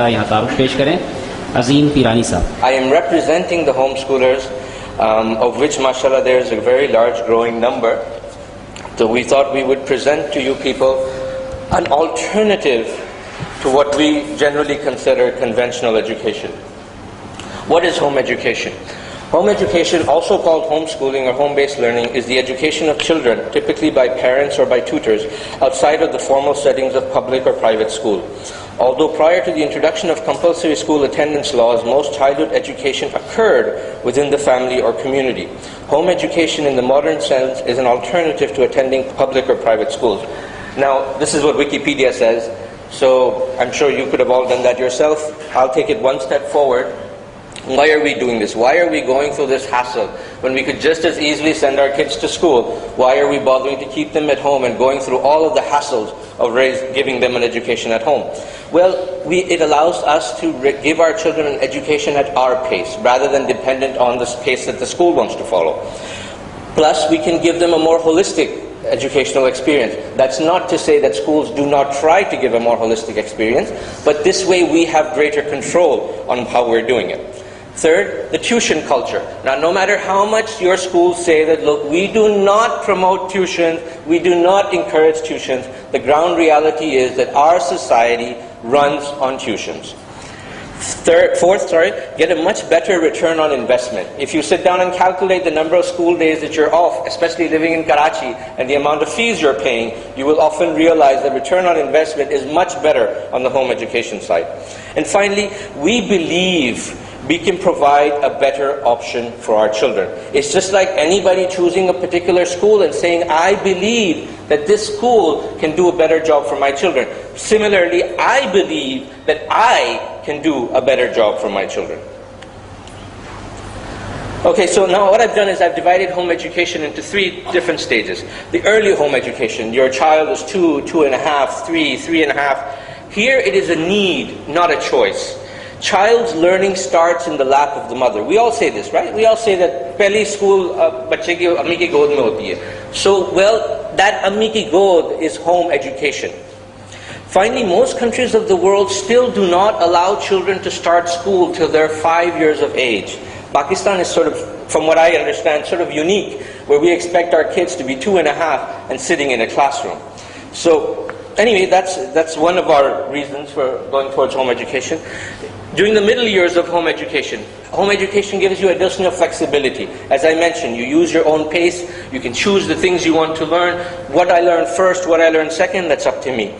यहाँ तारुफ पेश करें अजीम पिरानी साहब. I am representing the homeschoolers, of which mashallah there is a very large growing number. So we thought we would present to you people an alternative to what we generally consider conventional education. What is home education? Home education, also called homeschooling or home-based learning, is the education of children, typically by parents or by tutors, outside of the formal settings of public or private school. Although prior to the introduction of compulsory school attendance laws, most childhood education occurred within the family or community. Home education in the modern sense is an alternative to attending public or private schools. Now, this is what Wikipedia says, so I'm sure you could have all done that yourself. I'll take it one step forward. Why are we doing this? Why are we going through this hassle when we could just as easily send our kids to school? Why are we bothering to keep them at home and going through all of the hassles of giving them an education at home? Well, it allows us to give our children an education at our pace rather than dependent on the pace that the school wants to follow. Plus, we can give them a more holistic educational experience. That's not to say that schools do not try to give a more holistic experience, but this way we have greater control on how we're doing it. Third, the tuition culture. Now, no matter how much your schools say that, look, we do not promote tuition, we do not encourage tuitions, the ground reality is that our society runs on tuitions. Fourth, get a much better return on investment. If you sit down and calculate the number of school days that you're off, especially living in Karachi, and the amount of fees you're paying, you will often realize that return on investment is much better on the home education side. And finally, we believe we can provide a better option for our children. It's just like anybody choosing a particular school and saying, I believe that this school can do a better job for my children. Similarly, I believe that I can do a better job for my children. Okay, so now what I've done is I've divided home education into 3 different stages. The early home education, your child is 2, 2.5, 3, 3.5. Here it is a need, not a choice. Child's learning starts in the lap of the mother. We all say this, right? We all say that pehli school bacche ki ammi ki god mein hoti hai. So, well, that ammi ki god is home education. Finally, most countries of the world still do not allow children to start school till they're 5 years of age. Pakistan is sort of, from what I understand, sort of unique, where we expect our kids to be 2.5 and sitting in a classroom. So, anyway, that's one of our reasons for going towards home education. During the middle years of home education gives you additional flexibility. As I mentioned, you use your own pace, you can choose the things you want to learn. What I learn first, what I learn second, that's up to me.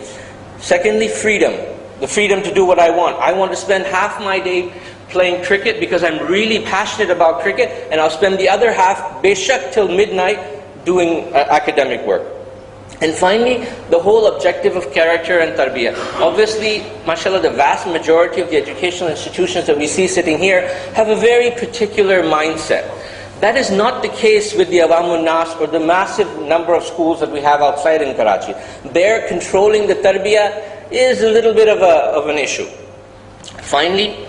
Secondly, freedom. The freedom to do what I want. I want to spend half my day playing cricket because I'm really passionate about cricket, and I'll spend the other half, beshak till midnight, doing academic work. And finally, the whole objective of character and tarbiyah. Obviously, mashallah, the vast majority of the educational institutions that we see sitting here have a very particular mindset. That is not the case with the Awamun Nas or the massive number of schools that we have outside in Karachi. There, controlling the tarbiyah is a little bit of an issue. Finally,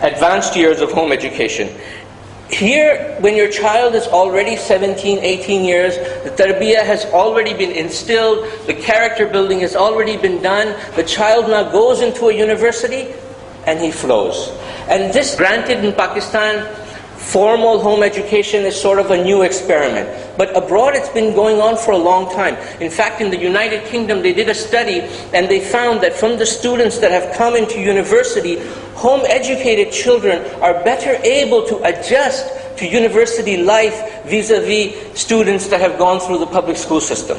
advanced years of home education. Here, when your child is already 17, 18 years, the tarbiyah has already been instilled, the character building has already been done, the child now goes into a university and he flows. And this, granted in Pakistan, formal home education is sort of a new experiment. But abroad it's been going on for a long time. In fact, in the United Kingdom they did a study and they found that from the students that have come into university, home educated children are better able to adjust to university life vis-a-vis students that have gone through the public school system.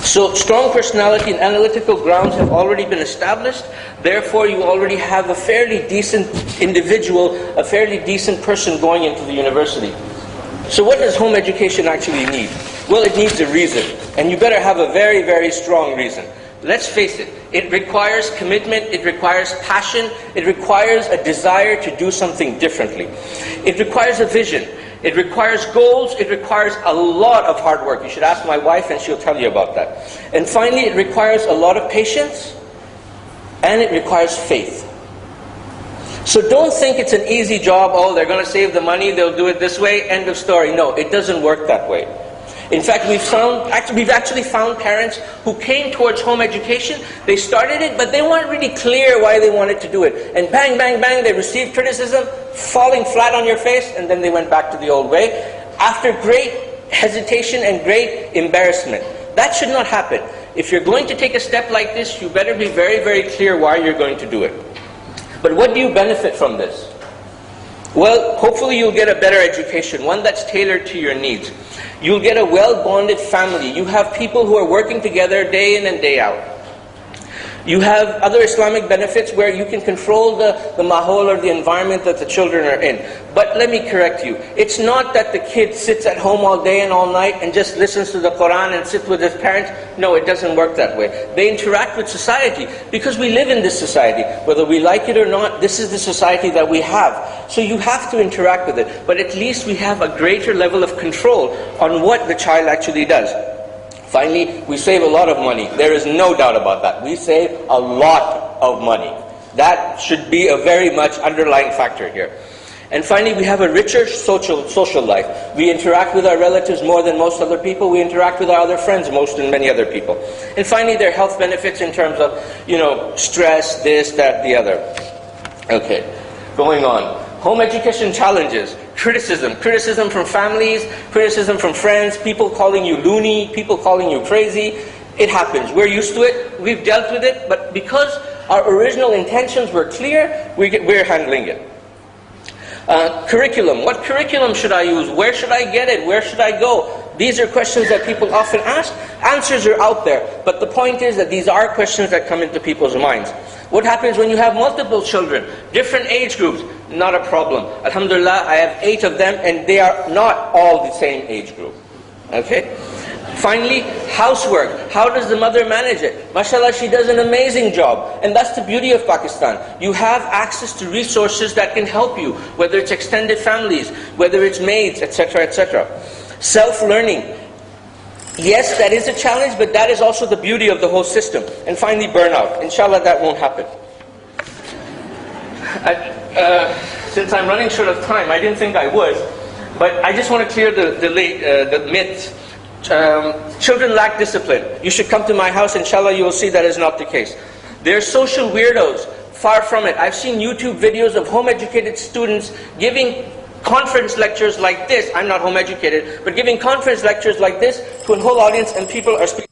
So strong personality and analytical grounds have already been established. Therefore, you already have a fairly decent individual, a fairly decent person going into the university. So what does home education actually need? Well, it needs a reason. And you better have a very, very strong reason. Let's face it, it requires commitment, it requires passion, it requires a desire to do something differently. It requires a vision. It requires goals, it requires a lot of hard work. You should ask my wife and she'll tell you about that. And finally, it requires a lot of patience and it requires faith. So don't think it's an easy job, oh, they're going to save the money, they'll do it this way, end of story. No, it doesn't work that way. In fact, we've actually found parents who came towards home education. They started it, but they weren't really clear why they wanted to do it. And bang, bang, bang, they received criticism, falling flat on your face, and then they went back to the old way, after great hesitation and great embarrassment. That should not happen. If you're going to take a step like this, you better be very, very clear why you're going to do it. But what do you benefit from this? Well, hopefully you'll get a better education, one that's tailored to your needs. You'll get a well-bonded family. You have people who are working together day in and day out. You have other Islamic benefits where you can control the mahol or the environment that the children are in. But let me correct you. It's not that the kid sits at home all day and all night and just listens to the Quran and sits with his parents. No, it doesn't work that way. They interact with society because we live in this society. Whether we like it or not, this is the society that we have. So you have to interact with it. But at least we have a greater level of control on what the child actually does. Finally, we save a lot of money. There is no doubt about that. We save a lot of money. That should be a very much underlying factor here. And finally, we have a richer social life. We interact with our relatives more than most other people. We interact with our other friends most than many other people. And finally, there are health benefits in terms of, stress, this, that, the other. Okay, going on. Home education challenges. Criticism from families, criticism from friends, people calling you loony, people calling you crazy. It happens. We're used to it. We've dealt with it. But because our original intentions were clear, we're handling it. Curriculum. What curriculum should I use? Where should I get it? Where should I go? These are questions that people often ask. Answers are out there. But the point is that these are questions that come into people's minds. What happens when you have multiple children, different age groups? Not a problem. Alhamdulillah, I have 8 of them and they are not all the same age group. Okay? Finally, housework. How does the mother manage it? MashaAllah, she does an amazing job. And that's the beauty of Pakistan. You have access to resources that can help you, whether it's extended families, whether it's maids, etc., etc. Self-learning. Yes, that is a challenge, but that is also the beauty of the whole system. And finally, burnout. Inshallah, that won't happen. Since I'm running short of time, I didn't think I would, but I just want to clear the myths. Children lack discipline. You should come to my house, inshallah, you will see that is not the case. They're social weirdos. Far from it. I've seen YouTube videos of home-educated students giving conference lectures like this. I'm not home educated, but giving conference lectures like this to a whole audience, and people are speaking.